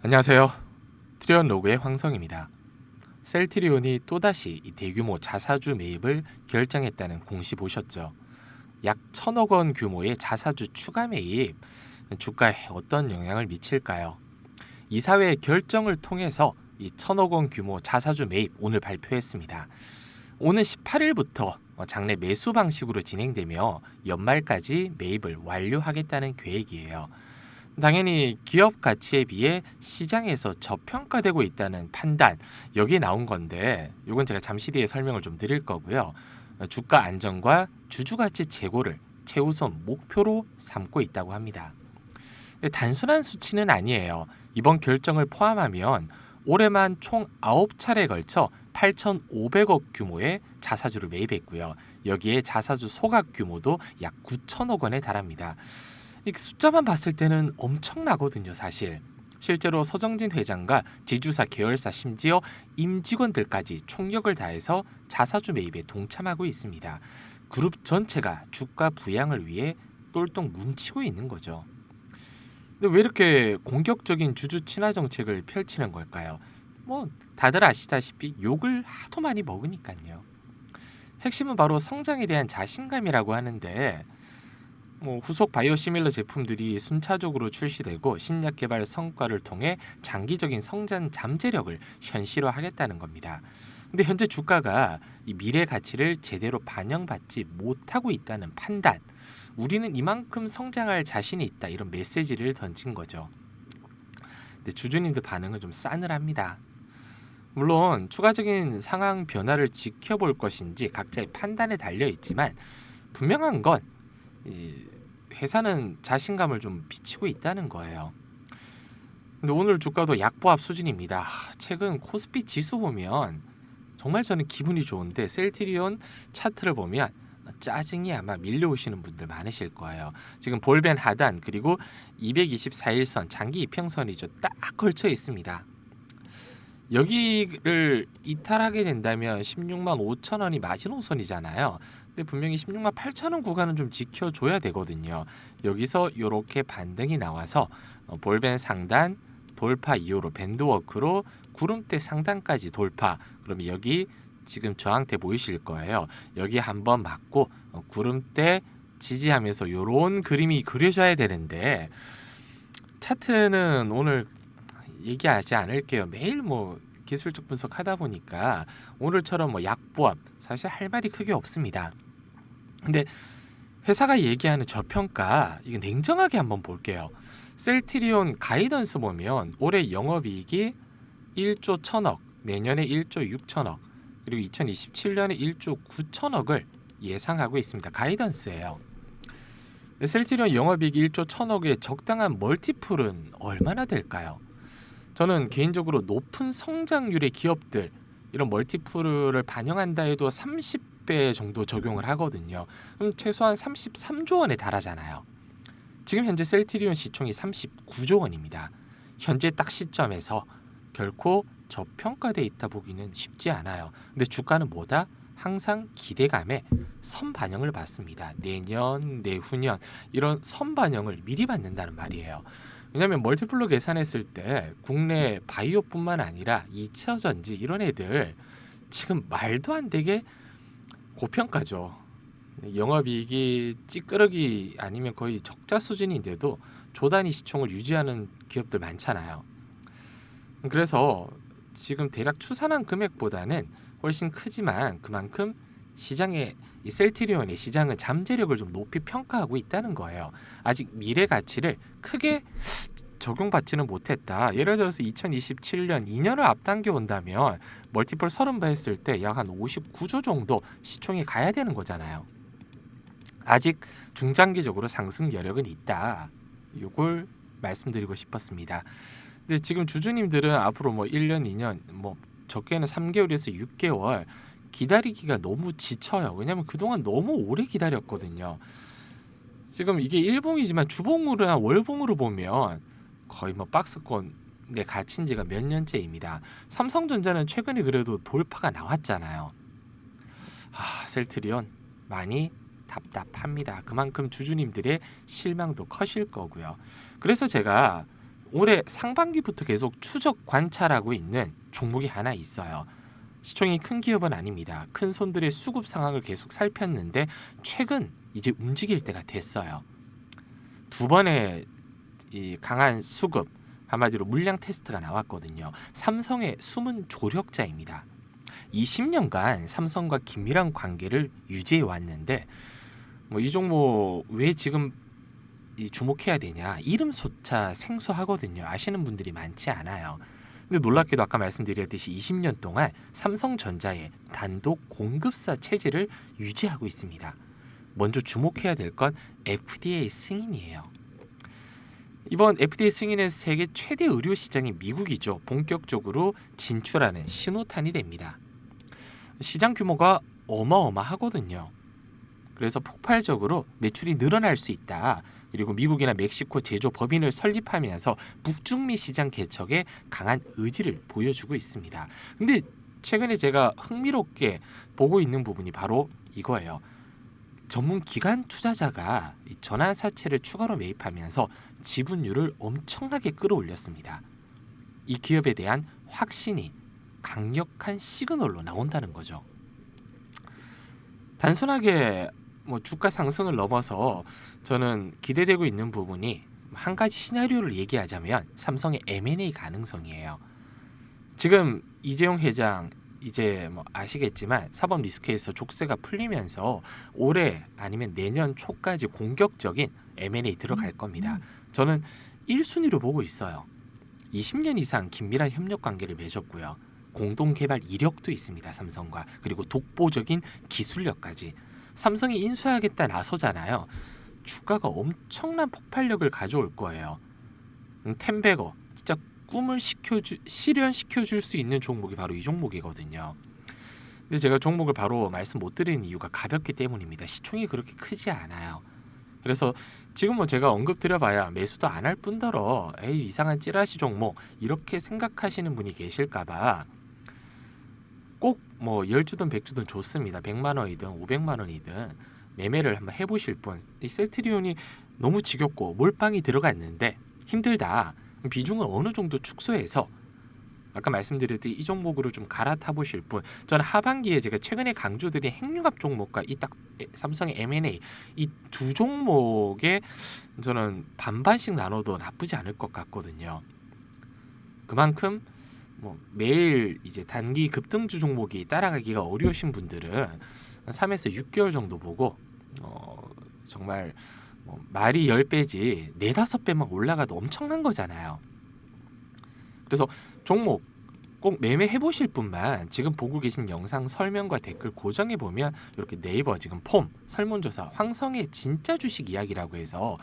안녕하세요. 트리온 로그의 황성입니다. 셀트리온이 또다시 이 대규모 자사주 매입을 결정했다는 공시 보셨죠? 약 1,000억 원 규모의 자사주 추가 매입, 주가에 어떤 영향을 미칠까요? 이사회의 결정을 통해서 이 1,000억 원 규모 자사주 매입 오늘 발표했습니다. 오는 18일부터 장내 매수 방식으로 진행되며 연말까지 매입을 완료하겠다는 계획이에요. 당연히 기업 가치에 비해 시장에서 저평가되고 있다는 판단, 여기에 나온 건데 이건 제가 잠시 뒤에 설명을 좀 드릴 거고요. 주가 안정과 주주 가치 제고를 최우선 목표로 삼고 있다고 합니다. 근데 단순한 수치는 아니에요. 이번 결정을 포함하면 올해만 총 9차례에 걸쳐 8,500억 규모의 자사주를 매입했고요. 여기에 자사주 소각 규모도 약 9천억 원에 달합니다. 이 숫자만 봤을 때는 엄청나거든요, 사실. 실제로 서정진 회장과 지주사 계열사 심지어 임직원들까지 총력을 다해서 자사주 매입에 동참하고 있습니다. 그룹 전체가 주가 부양을 위해 똘똘 뭉치고 있는 거죠. 근데 왜 이렇게 공격적인 주주 친화 정책을 펼치는 걸까요? 다들 아시다시피 욕을 하도 많이 먹으니까요. 핵심은 바로 성장에 대한 자신감이라고 하는데 후속 바이오시밀러 제품들이 순차적으로 출시되고 신약 개발 성과를 통해 장기적인 성장 잠재력을 현실화하겠다는 겁니다. 근데 현재 주가가 이 미래 가치를 제대로 반영받지 못하고 있다는 판단, 우리는 이만큼 성장할 자신이 있다, 이런 메시지를 던진 거죠. 근데 주주님들 반응은 좀 싸늘합니다. 물론 추가적인 상황 변화를 지켜볼 것인지 각자의 판단에 달려 있지만 분명한 건 회사는 자신감을 좀 비치고 있다는 거예요. 근데 오늘 주가도 약보합 수준입니다. 최근 코스피 지수 보면 정말 저는 기분이 좋은데 셀트리온 차트를 보면 짜증이 아마 밀려오시는 분들 많으실 거예요. 지금 볼벤 하단 그리고 224일선 장기 이평선이죠. 딱 걸쳐 있습니다. 여기를 이탈하게 된다면 16만 5천 원이 마지노선이잖아요. 근데 분명히 16만 8천 원 구간은 좀 지켜줘야 되거든요. 여기서 이렇게 반등이 나와서 볼벤 상단 돌파 이후로 밴드워크로 구름대 상단까지 돌파. 그러면 여기 지금 저항대 보이실 거예요. 여기 한번 맞고 구름대 지지하면서 이런 그림이 그려져야 되는데 차트는 오늘 얘기하지 않을게요. 매일 기술적 분석하다 보니까 오늘처럼 약보합 사실 할 말이 크게 없습니다. 근데 회사가 얘기하는 저평가 이거 냉정하게 한번 볼게요. 셀트리온 가이던스 보면 올해 영업이익이 1조 1천억, 내년에 1조 6천억, 그리고 2027년에 1조 9천억을 예상하고 있습니다. 가이던스예요. 셀트리온 영업이익이 1조 1천억의 적당한 멀티플은 얼마나 될까요? 저는 개인적으로 높은 성장률의 기업들 이런 멀티플을 반영한다 해도 30배 정도 적용을 하거든요. 그럼 최소한 33조 원에 달하잖아요. 지금 현재 셀트리온 시총이 39조 원입니다. 현재 딱 시점에서 결코 저평가돼 있다 보기는 쉽지 않아요. 근데 주가는 뭐다? 항상 기대감에 선반영을 받습니다. 내년, 내후년 이런 선반영을 미리 받는다는 말이에요. 왜냐하면 멀티플로 계산했을 때 국내 바이오뿐만 아니라 2차전지 이런 애들 지금 말도 안 되게 고평가죠. 영업이익이 찌끄러기 아니면 거의 적자 수준인데도 조단위 시총을 유지하는 기업들 많잖아요. 그래서 지금 대략 추산한 금액보다는 훨씬 크지만 그만큼 시장의 이 셀트리온의 시장은 잠재력을 좀 높이 평가하고 있다는 거예요. 아직 미래 가치를 크게 적용받지는 못했다. 예를 들어서 2027년 2년을 앞당겨 온다면 멀티플 30배 했을 때 약 한 59조 정도 시총이 가야 되는 거잖아요. 아직 중장기적으로 상승 여력은 있다. 이걸 말씀드리고 싶었습니다. 근데 지금 주주님들은 앞으로 1년, 2년, 적게는 3개월에서 6개월 기다리기가 너무 지쳐요. 왜냐하면 그동안 너무 오래 기다렸거든요. 지금 이게 일봉이지만 주봉으로나 월봉으로 보면 거의 박스권의 갇힌 지가 몇 년째입니다. 삼성전자는 최근에 그래도 돌파가 나왔잖아요. 셀트리온 많이 답답합니다. 그만큼 주주님들의 실망도 커질 거고요. 그래서 제가 올해 상반기부터 계속 추적 관찰하고 있는 종목이 하나 있어요. 시총이 큰 기업은 아닙니다. 큰 손들의 수급 상황을 계속 살폈는데 최근 이제 움직일 때가 됐어요. 두 번의 이 강한 수급, 한마디로 물량 테스트가 나왔거든요. 삼성의 숨은 조력자입니다. 20년간 삼성과 긴밀한 관계를 유지해 왔는데 이 종목 왜 지금 주목해야 되냐, 이름조차 생소하거든요. 아시는 분들이 많지 않아요. 근데 놀랍게도 아까 말씀드렸듯이 20년 동안 삼성전자의 단독 공급사 체제를 유지하고 있습니다. 먼저 주목해야 될 건 FDA 승인이에요. 이번 FDA 승인에서 세계 최대 의료 시장인 미국이죠. 본격적으로 진출하는 신호탄이 됩니다. 시장 규모가 어마어마하거든요. 그래서 폭발적으로 매출이 늘어날 수 있다. 그리고 미국이나 멕시코 제조 법인을 설립하면서 북중미 시장 개척에 강한 의지를 보여주고 있습니다. 근데 최근에 제가 흥미롭게 보고 있는 부분이 바로 이거예요. 전문 기관 투자자가 전환 사채를 추가로 매입하면서 지분율을 엄청나게 끌어올렸습니다. 이 기업에 대한 확신이 강력한 시그널로 나온다는 거죠. 단순하게 주가 상승을 넘어서 저는 기대되고 있는 부분이 한 가지 시나리오를 얘기하자면 삼성의 M&A 가능성이에요. 지금 이재용 회장 이제 아시겠지만 사법 리스크에서 족쇄가 풀리면서 올해 아니면 내년 초까지 공격적인 M&A 들어갈 겁니다. 저는 1순위로 보고 있어요. 20년 이상 긴밀한 협력 관계를 맺었고요. 공동 개발 이력도 있습니다. 삼성과. 그리고 독보적인 기술력까지. 삼성이 인수하겠다 나서잖아요. 주가가 엄청난 폭발력을 가져올 거예요. 텐베거 진짜 꿈을 실현시켜줄 수 있는 종목이 바로 이 종목이거든요. 근데 제가 종목을 바로 말씀 못 드리는 이유가 가볍기 때문입니다. 시총이 그렇게 크지 않아요. 그래서 지금 제가 언급드려봐야 매수도 안 할 뿐더러 에이 이상한 찌라시 종목 이렇게 생각하시는 분이 계실까봐 꼭 10주든 100주든 좋습니다. 100만 원이든 500만 원이든 매매를 한번 해보실 분. 이 셀트리온이 너무 지겹고 몰빵이 들어갔는데 힘들다. 비중을 어느 정도 축소해서 아까 말씀드렸듯이 이 종목으로 좀 갈아타 보실 분. 저는 하반기에 제가 최근에 강조드린 핵융합 종목과 이 딱 삼성의 M&A 이 두 종목에 저는 반반씩 나눠도 나쁘지 않을 것 같거든요. 그만큼 매일 이제 단기 급등주 종목이 따라가기가 어려우신 분들은 3에서 6개월 정도 보고 정말 말이 10배지 4, 5배만 올라가도 엄청난 거잖아요. 그래서 종목 꼭 매매해 보실 분만 지금 보고 계신 영상 설명과 댓글 고정해 보면 이렇게 네이버 지금 폼 설문조사 황성의 진짜 주식 이야기라고 해서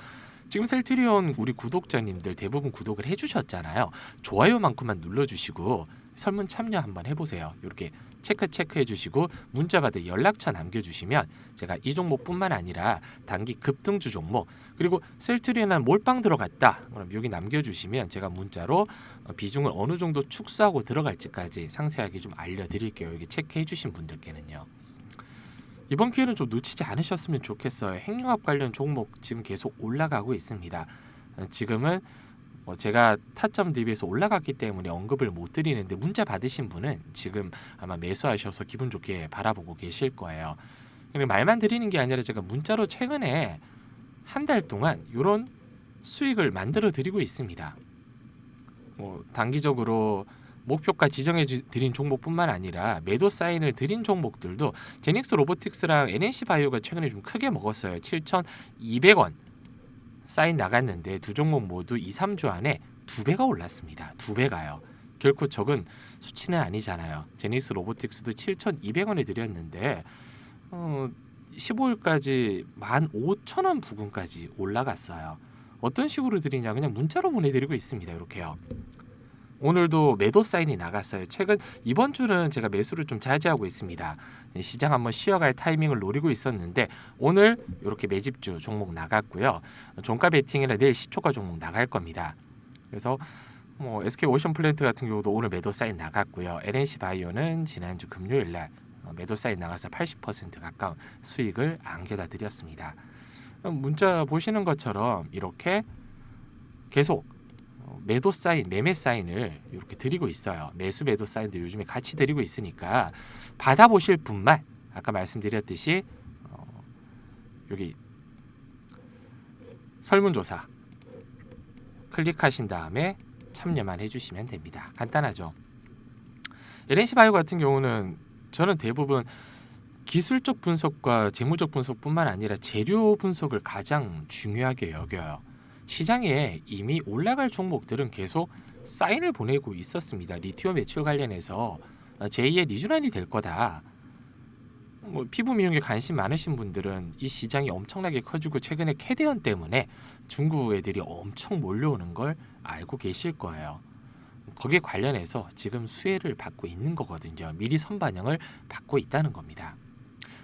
지금 셀트리온 우리 구독자님들 대부분 구독을 해주셨잖아요. 좋아요만큼만 눌러주시고 설문 참여 한번 해보세요. 이렇게 체크해 주시고 문자 받을 연락처 남겨주시면 제가 이 종목뿐만 아니라 단기 급등주 종목 그리고 셀트리온한 몰빵 들어갔다. 그럼 여기 남겨주시면 제가 문자로 비중을 어느 정도 축소하고 들어갈지까지 상세하게 좀 알려드릴게요. 여기 체크해 주신 분들께는요. 이번 기회는 좀 놓치지 않으셨으면 좋겠어요. 핵융합 관련 종목 지금 계속 올라가고 있습니다. 지금은 제가 타점 대비해서 올라갔기 때문에 언급을 못 드리는데 문자 받으신 분은 지금 아마 매수하셔서 기분 좋게 바라보고 계실 거예요. 그리고 말만 드리는 게 아니라 제가 문자로 최근에 한 달 동안 이런 수익을 만들어 드리고 있습니다. 단기적으로 목표가 지정해 드린 종목뿐만 아니라 매도 사인을 드린 종목들도 제닉스 로보틱스랑 NNC 바이오가 최근에 좀 크게 먹었어요. 7,200원 사인 나갔는데 두 종목 모두 2, 3주 안에 2배가 올랐습니다. 2배가요. 결코 적은 수치는 아니잖아요. 제닉스 로보틱스도 7,200원에 드렸는데 15일까지 15,000원 부근까지 올라갔어요. 어떤 식으로 드리냐 그냥 문자로 보내드리고 있습니다. 이렇게요. 오늘도 매도 사인이 나갔어요. 최근 이번 주는 제가 매수를 좀 자제하고 있습니다. 시장 한번 쉬어갈 타이밍을 노리고 있었는데 오늘 이렇게 매집주 종목 나갔고요. 종가 베팅이나 내일 시초가 종목 나갈 겁니다. 그래서 SK 오션플랜트 같은 경우도 오늘 매도 사인 나갔고요. LNC 바이오는 지난주 금요일 날 매도 사인 나가서 80% 가까운 수익을 안겨다 드렸습니다. 문자 보시는 것처럼 이렇게 계속 매도 사인, 매매 사인을 이렇게 드리고 있어요. 매수 매도 사인도 요즘에 같이 드리고 있으니까 받아보실 분만 아까 말씀드렸듯이 여기 설문조사 클릭하신 다음에 참여만 해주시면 됩니다. 간단하죠. LNC바이오 같은 경우는 저는 대부분 기술적 분석과 재무적 분석뿐만 아니라 재료 분석을 가장 중요하게 여겨요. 시장에 이미 올라갈 종목들은 계속 사인을 보내고 있었습니다. 리튬 매출 관련해서 제2의 리쥬란이 될 거다. 피부 미용에 관심 많으신 분들은 이 시장이 엄청나게 커지고 최근에 캐대언 때문에 중국 애들이 엄청 몰려오는 걸 알고 계실 거예요. 거기에 관련해서 지금 수혜를 받고 있는 거거든요. 미리 선반영을 받고 있다는 겁니다.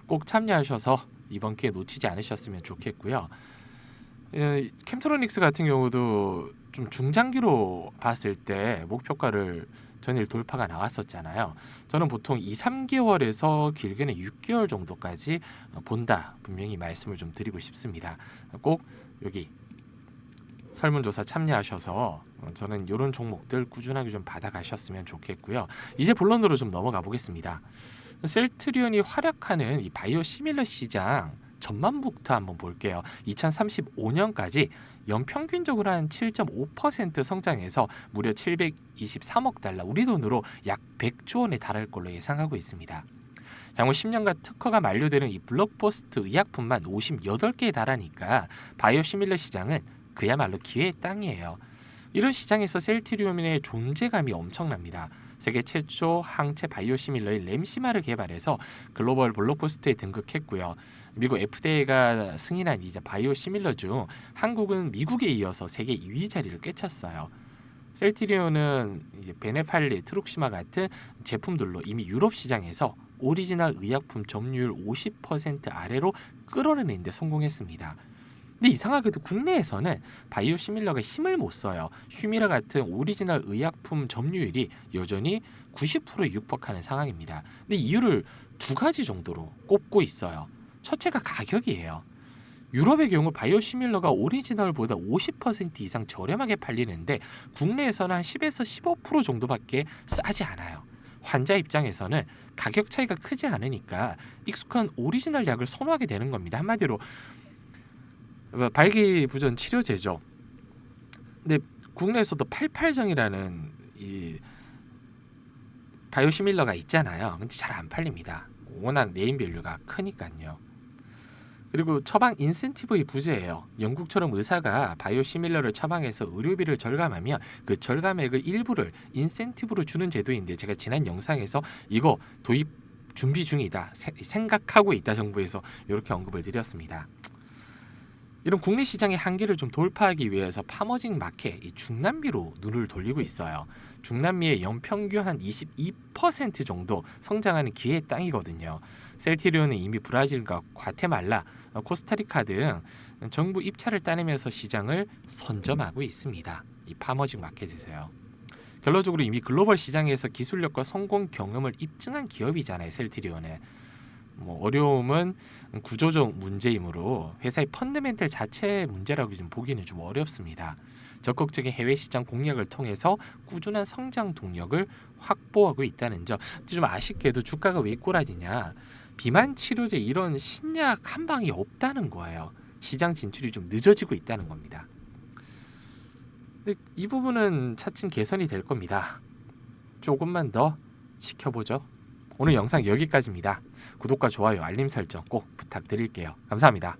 꼭 참여하셔서 이번 기회 놓치지 않으셨으면 좋겠고요. 캠트로닉스 같은 경우도 좀 중장기로 봤을 때 목표가를 전일 돌파가 나왔었잖아요. 저는 보통 2, 3개월에서 길게는 6개월 정도까지 본다. 분명히 말씀을 좀 드리고 싶습니다. 꼭 여기 설문조사 참여하셔서 저는 이런 종목들 꾸준하게 좀 받아가셨으면 좋겠고요. 이제 본론으로 좀 넘어가 보겠습니다. 셀트리온이 활약하는 이 바이오 시밀러 시장 전망부터 한번 볼게요. 2035년까지 연평균적으로 한 7.5% 성장해서 무려 723억 달러, 우리 돈으로 약 100조 원에 달할 걸로 예상하고 있습니다. 향후 10년간 특허가 만료되는 이 블록버스트 의약품만 58개에 달하니까 바이오 시밀러 시장은 그야말로 기회의 땅이에요. 이런 시장에서 셀트리온의 존재감이 엄청납니다. 세계 최초 항체 바이오 시밀러인 램시마를 개발해서 글로벌 블록버스터에 등극했고요. 미국 FDA가 승인한 이제 바이오 시밀러 중 한국은 미국에 이어서 세계 2위 자리를 꿰찼어요. 셀트리온은 이제 베네팔리, 트룩시마 같은 제품들로 이미 유럽 시장에서 오리지널 의약품 점유율 50% 아래로 끌어내는 데 성공했습니다. 근데 이상하게도 국내에서는 바이오 시밀러가 힘을 못 써요. 휴미라 같은 오리지널 의약품 점유율이 여전히 90%에 육박하는 상황입니다. 근데 이유를 두 가지 정도로 꼽고 있어요. 첫째가 가격이에요. 유럽의 경우 바이오 시밀러가 오리지널보다 50% 이상 저렴하게 팔리는데 국내에서는 한 10에서 15% 정도밖에 싸지 않아요. 환자 입장에서는 가격 차이가 크지 않으니까 익숙한 오리지널 약을 선호하게 되는 겁니다. 한마디로 발기부전 치료제죠. 근데 국내에서도 88정이라는 이 바이오시밀러가 있잖아요. 근데 잘 안 팔립니다. 워낙 네임밸류가 크니까요. 그리고 처방 인센티브의 부재예요. 영국처럼 의사가 바이오시밀러를 처방해서 의료비를 절감하면 그 절감액의 일부를 인센티브로 주는 제도인데 제가 지난 영상에서 이거 도입 준비 중이다, 생각하고 있다 정부에서 이렇게 언급을 드렸습니다. 이런 국내 시장의 한계를 좀 돌파하기 위해서 파머징 마켓, 이 중남미로 눈을 돌리고 있어요. 중남미의 연평균 한 22% 정도 성장하는 기회의 땅이거든요. 셀트리온은 이미 브라질과 과테말라, 코스타리카 등 정부 입찰을 따내면서 시장을 선점하고 있습니다. 이 파머징 마켓에서요. 결론적으로 이미 글로벌 시장에서 기술력과 성공 경험을 입증한 기업이잖아요. 셀트리온은. 어려움은 구조적 문제이므로 회사의 펀더멘털 자체 문제라고 좀 보기는 좀 어렵습니다. 적극적인 해외 시장 공략을 통해서 꾸준한 성장 동력을 확보하고 있다는 점. 좀 아쉽게도 주가가 왜 꼬라지냐? 비만 치료제 이런 신약 한 방이 없다는 거예요. 시장 진출이 좀 늦어지고 있다는 겁니다. 근데 이 부분은 차츰 개선이 될 겁니다. 조금만 더 지켜보죠. 오늘 영상 여기까지입니다. 구독과 좋아요, 알림 설정 꼭 부탁드릴게요. 감사합니다.